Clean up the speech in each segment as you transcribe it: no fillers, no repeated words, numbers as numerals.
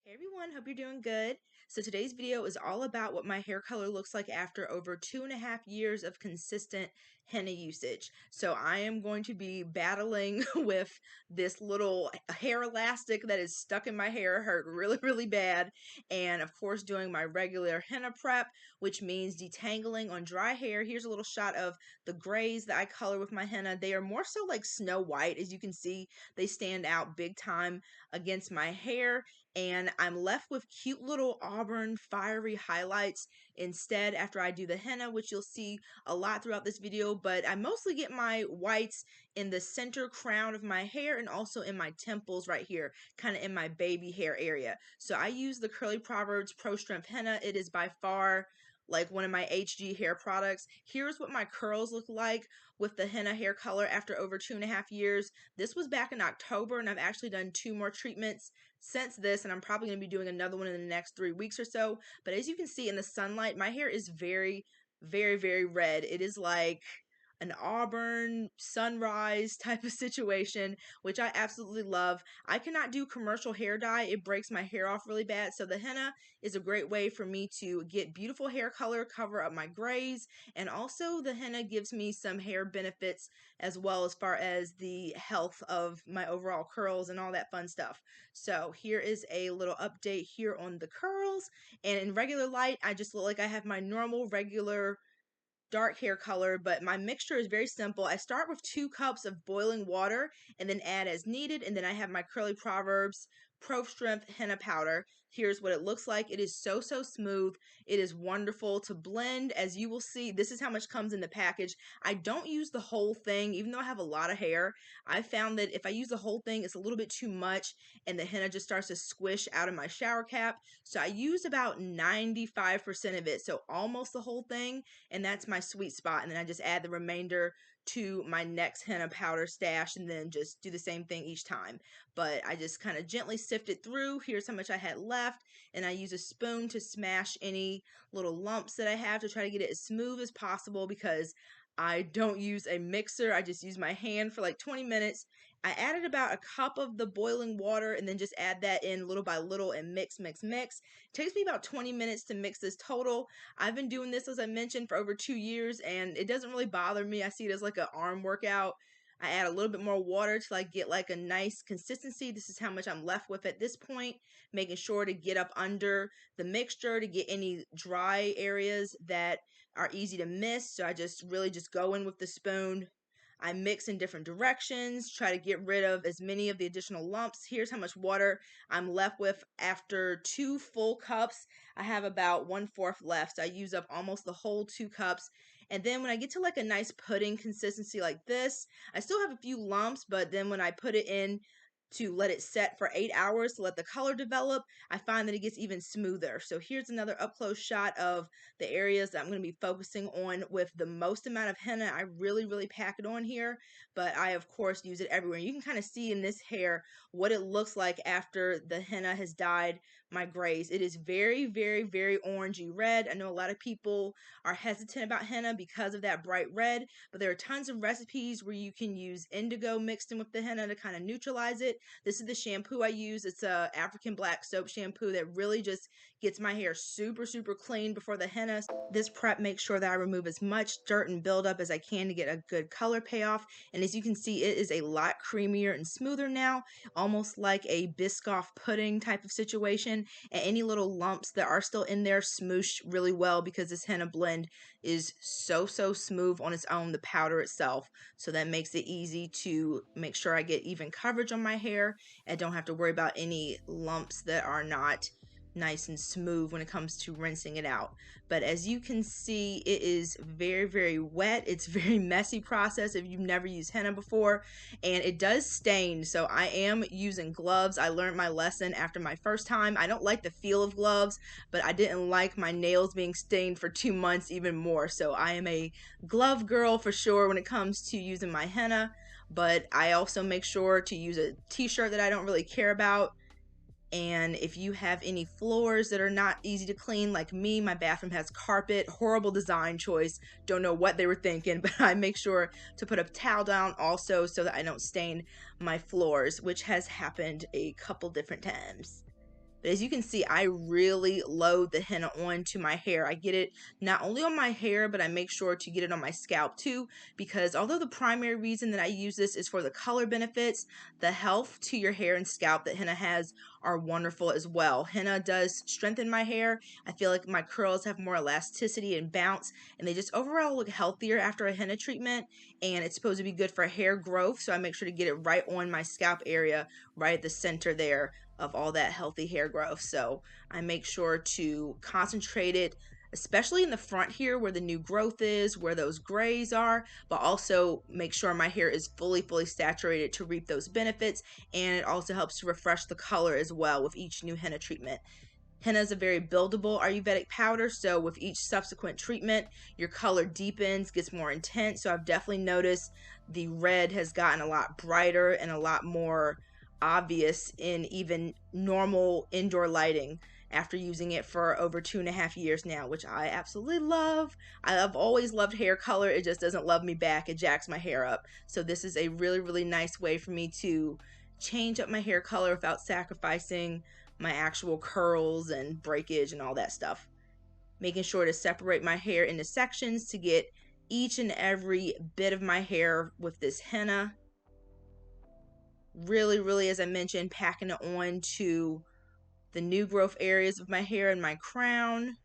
Hey everyone, hope you're doing good. So today's video is all about what my hair color looks like after over 2.5 years of consistent henna usage. So I am going to be battling with this little hair elastic that is stuck in my hair, hurt really bad. And of course doing my regular henna prep, which means detangling on dry hair. Here's a little shot of the grays that I color with my henna. They are more so like snow white. As you can see, they stand out big time against my hair, and I'm left with cute little auburn fiery highlights instead after I do the henna, which you'll see a lot throughout this video. But I mostly get my whites in the center crown of my hair and also in my temples right here, kind of in my baby hair area. So I use the Curly Proverbs Pro Strength Henna. It is by far like one of my HG hair products. Here's what my curls look like with the henna hair color after over 2.5 years. This was back in October, and I've actually done 2 more treatments since this, and I'm probably going to be doing another one in the next 3 weeks or so. But as you can see in the sunlight, my hair is very red. It is like an auburn sunrise type of situation, which I absolutely love. I cannot do commercial hair dye. It breaks my hair off really bad. So the henna is a great way for me to get beautiful hair color, cover up my grays, and also the henna gives me some hair benefits as well as far as the health of my overall curls and all that fun stuff. So here is a little update here on the curls. And in regular light, I just look like I have my normal regular dark hair color, but my mixture is very simple. I start with 2 cups of boiling water and then add as needed, and then I have my Curly Proverbs Pro Strength Henna Powder. Here's what it looks like. It is so smooth. It is wonderful to blend. As you will see, this is how much comes in the package. I don't use the whole thing, even though I have a lot of hair. I found that if I use the whole thing, it's a little bit too much, and the henna just starts to squish out of my shower cap. So I use about 95% of it, so almost the whole thing, and that's my sweet spot. And then I just add the remainder to my next henna powder stash and then just do the same thing each time. But I just kind of gently sift it through. Here's how much I had left, and I use a spoon to smash any little lumps that I have to try to get it as smooth as possible, because I don't use a mixer. I just use my hand for like 20 minutes. I added about a cup of the boiling water and then just add that in little by little and mix. It takes me about 20 minutes to mix this total. I've been doing this, as I mentioned, for over 2 years, and it doesn't really bother me. I see it as like an arm workout. I add a little bit more water till I get like a nice consistency. This is how much I'm left with at this point, making sure to get up under the mixture to get any dry areas that are easy to miss. So I just really just go in with the spoon. I mix in different directions, try to get rid of as many of the additional lumps. Here's how much water I'm left with after 2 full cups. I have about 1/4 left. So I use up almost the whole 2 cups. And then when I get to like a nice pudding consistency like this, I still have a few lumps, but then when I put it in to let it set for 8 hours to let the color develop, I find that it gets even smoother. So here's another up close shot of the areas that I'm going to be focusing on with the most amount of henna. I really pack it on here, but I of course use it everywhere. You can kind of see in this hair what it looks like after the henna has dyed my grays. It is very orangey red. I know a lot of people are hesitant about henna because of that bright red, but there are tons of recipes where you can use indigo mixed in with the henna to kind of neutralize it. This is the shampoo I use. It's a African black soap shampoo that really just gets my hair super clean before the henna. This prep makes sure that I remove as much dirt and buildup as I can to get a good color payoff. And as you can see, it is a lot creamier and smoother now, almost like a Biscoff pudding type of situation. And any little lumps that are still in there smoosh really well because this henna blend is so smooth on its own, the powder itself. So that makes it easy to make sure I get even coverage on my hair and don't have to worry about any lumps that are not nice and smooth when it comes to rinsing it out. But as you can see, it is very wet. It's a very messy process if you've never used henna before, and it does stain. So I am using gloves. I learned my lesson after my first time. I don't like the feel of gloves, but I didn't like my nails being stained for 2 months even more. So I am a glove girl for sure when it comes to using my henna. But I also make sure to use a t-shirt that I don't really care about. And if you have any floors that are not easy to clean, like me, my bathroom has carpet, horrible design choice, don't know what they were thinking, but I make sure to put a towel down also so that I don't stain my floors, which has happened a couple different times. But as you can see, I really load the henna onto my hair. I get it not only on my hair, but I make sure to get it on my scalp too, because although the primary reason that I use this is for the color benefits, the health to your hair and scalp that henna has are wonderful as well. Henna does strengthen my hair. I feel like my curls have more elasticity and bounce, and they just overall look healthier after a henna treatment, and it's supposed to be good for hair growth, so I make sure to get it right on my scalp area, right at the center there of all that healthy hair growth. So I make sure to concentrate it, especially in the front here where the new growth is, where those grays are, but also make sure my hair is fully saturated to reap those benefits. And it also helps to refresh the color as well with each new henna treatment. Henna is a very buildable Ayurvedic powder, so with each subsequent treatment, your color deepens, gets more intense. So I've definitely noticed the red has gotten a lot brighter and a lot more obvious in even normal indoor lighting after using it for over 2.5 years now, which I absolutely love. I've always loved hair color. It just doesn't love me back. It jacks my hair up. So this is a really nice way for me to change up my hair color without sacrificing my actual curls and breakage and all that stuff. Making sure to separate my hair into sections to get each and every bit of my hair with this henna. Really, as I mentioned, packing it on to the new growth areas of my hair and my crown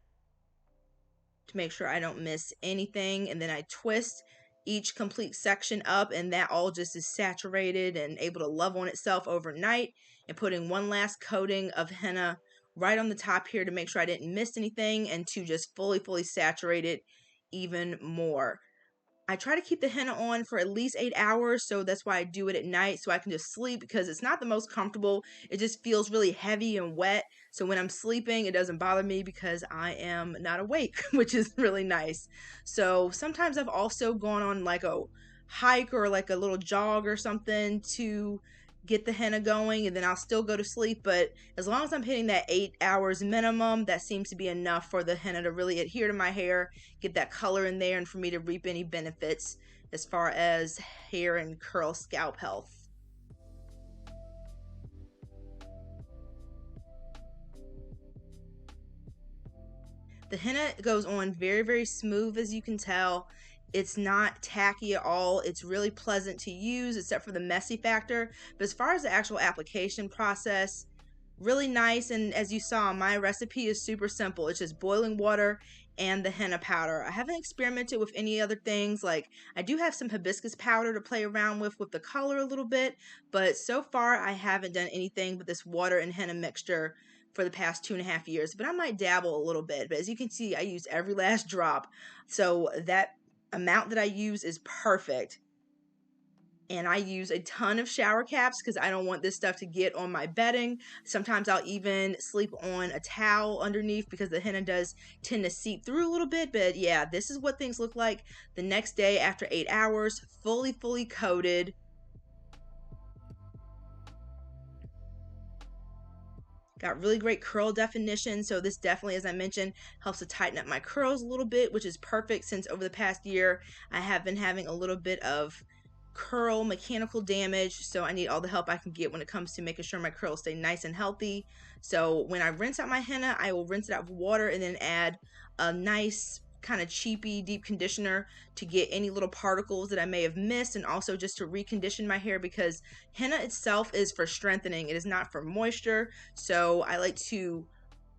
to make sure I don't miss anything. And then I twist each complete section up, and that all just is saturated and able to love on itself overnight, and putting one last coating of henna right on the top here to make sure I didn't miss anything and to just fully saturate it even more. I try to keep the henna on for at least 8 hours, so that's why I do it at night so I can just sleep, because it's not the most comfortable. It just feels really heavy and wet. So when I'm sleeping, it doesn't bother me because I am not awake, which is really nice. So sometimes I've also gone on like a hike or like a little jog or something to get the henna going, and then I'll still go to sleep. But as long as I'm hitting that 8 hours minimum, that seems to be enough for the henna to really adhere to my hair, get that color in there, and for me to reap any benefits as far as hair and curl scalp health. The henna goes on very smooth, as you can tell. It's not tacky at all. It's really pleasant to use, except for the messy factor. But as far as the actual application process, really nice. And as you saw, my recipe is super simple. It's just boiling water and the henna powder. I haven't experimented with any other things. Like, I do have some hibiscus powder to play around with the color a little bit, but so far I haven't done anything but this water and henna mixture for the past 2.5 years. But I might dabble a little bit. But as you can see, I use every last drop, so that amount that I use is perfect. And I use a ton of shower caps because I don't want this stuff to get on my bedding. Sometimes I'll even sleep on a towel underneath because the henna does tend to seep through a little bit. But yeah, this is what things look like the next day after 8 hours, fully coated. Got really great curl definition, so this definitely, as I mentioned, helps to tighten up my curls a little bit, which is perfect since over the past year I have been having a little bit of curl mechanical damage, so I need all the help I can get when it comes to making sure my curls stay nice and healthy. So when I rinse out my henna, I will rinse it out with water and then add a nice kind of cheapy deep conditioner to get any little particles that I may have missed, and also just to recondition my hair, because henna itself is for strengthening, it is not for moisture. So I like to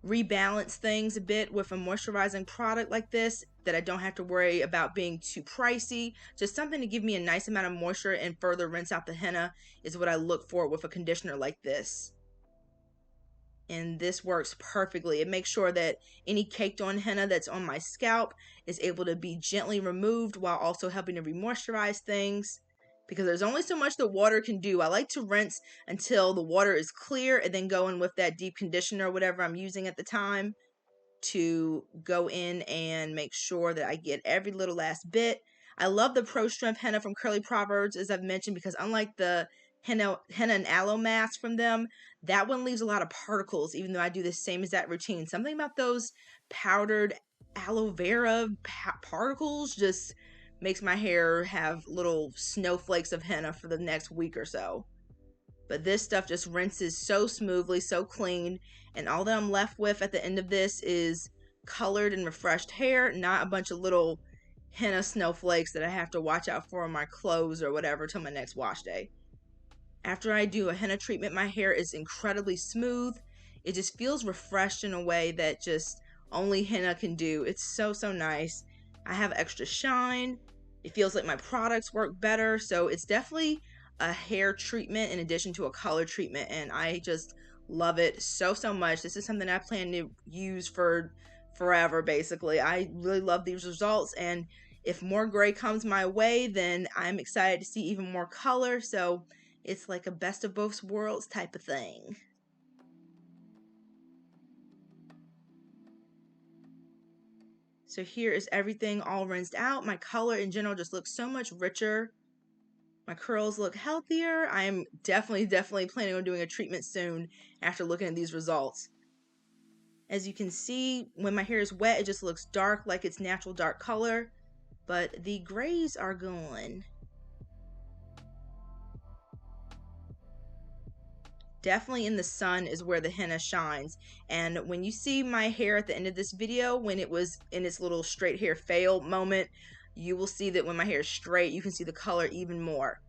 rebalance things a bit with a moisturizing product like this that I don't have to worry about being too pricey. Just something to give me a nice amount of moisture and further rinse out the henna is what I look for with a conditioner like this. And this works perfectly. It makes sure that any caked on henna that's on my scalp is able to be gently removed while also helping to re-moisturize things, because there's only so much that water can do. I like to rinse until the water is clear and then go in with that deep conditioner or whatever I'm using at the time to go in and make sure that I get every little last bit. I love the Pro Strength henna from Curly Proverbs, as I've mentioned, because unlike the henna and aloe mask from them, that one leaves a lot of particles, even though I do the same exact routine. Something about those powdered aloe vera particles just makes my hair have little snowflakes of henna for the next week or so. But this stuff just rinses so smoothly, so clean. And all that I'm left with at the end of this is colored and refreshed hair, not a bunch of little henna snowflakes that I have to watch out for on my clothes or whatever till my next wash day. After I do a henna treatment, my hair is incredibly smooth. It just feels refreshed in a way that just only henna can do. It's so, so nice. I have extra shine. It feels like my products work better. So it's definitely a hair treatment in addition to a color treatment. And I just love it so, so much. This is something I plan to use for forever, basically. I really love these results. And if more gray comes my way, then I'm excited to see even more color. So it's like a best of both worlds type of thing. So here is everything all rinsed out. My color in general just looks so much richer. My curls look healthier. I'm definitely planning on doing a treatment soon after looking at these results. As you can see, when my hair is wet, it just looks dark, like its natural dark color, but the grays are gone. Definitely in the sun is where the henna shines. And when you see my hair at the end of this video, when it was in its little straight hair fail moment, you will see that when my hair is straight, you can see the color even more.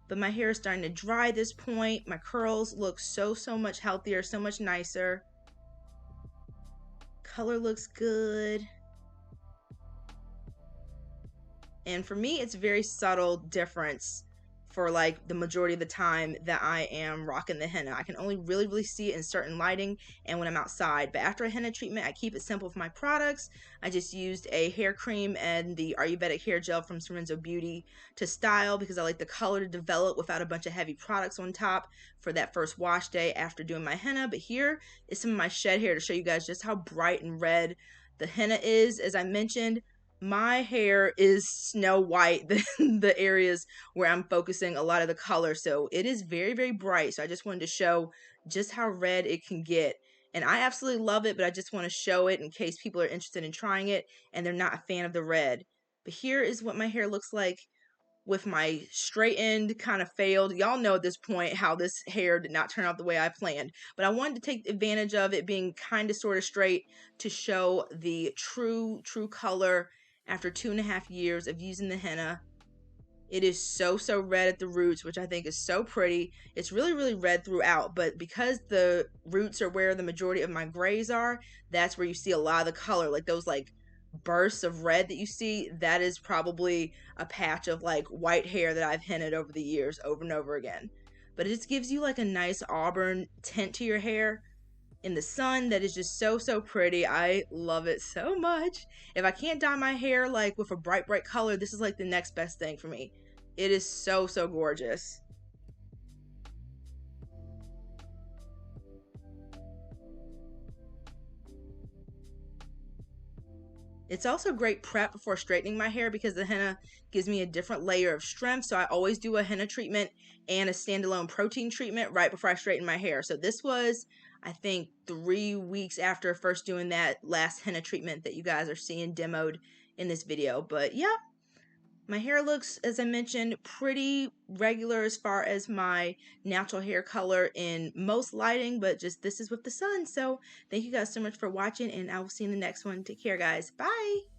But my hair is starting to dry at this point. My curls look so much healthier, so much nicer. Color looks good. And for me, it's a very subtle difference for like the majority of the time that I am rocking the henna. I can only really see it in certain lighting and when I'm outside. But after a henna treatment, I keep it simple with my products. I just used a hair cream and the Ayurvedic hair gel from Sorenzo Beauty to style because I like the color to develop without a bunch of heavy products on top for that first wash day after doing my henna. But here is some of my shed hair to show you guys just how bright and red the henna is. As I mentioned, my hair is snow white, the areas where I'm focusing a lot of the color. So it is very bright. So I just wanted to show just how red it can get. And I absolutely love it, but I just want to show it in case people are interested in trying it and they're not a fan of the red. But here is what my hair looks like with my straight end kind of failed. Y'all know at this point how this hair did not turn out the way I planned, but I wanted to take advantage of it being kind of sort of straight to show the true color after 2.5 years of using the henna. It is so red at the roots, which I think is so pretty. It's really red throughout, but because the roots are where the majority of my grays are, that's where you see a lot of the color, like those like bursts of red that you see. That is probably a patch of like white hair that I've hennaed over the years over and over again. But it just gives you like a nice auburn tint to your hair in the sun that is just so pretty. I love it so much. If I can't dye my hair like with a bright color, this is like the next best thing for me. It is so gorgeous. It's also great prep before straightening my hair because the henna gives me a different layer of strength. So I always do a henna treatment and a standalone protein treatment right before I straighten my hair. So this was, I think, 3 weeks after first doing that last henna treatment that you guys are seeing demoed in this video. But yeah, my hair looks, as I mentioned, pretty regular as far as my natural hair color in most lighting, but just this is with the sun. So thank you guys so much for watching, and I will see you in the next one. Take care, guys. Bye.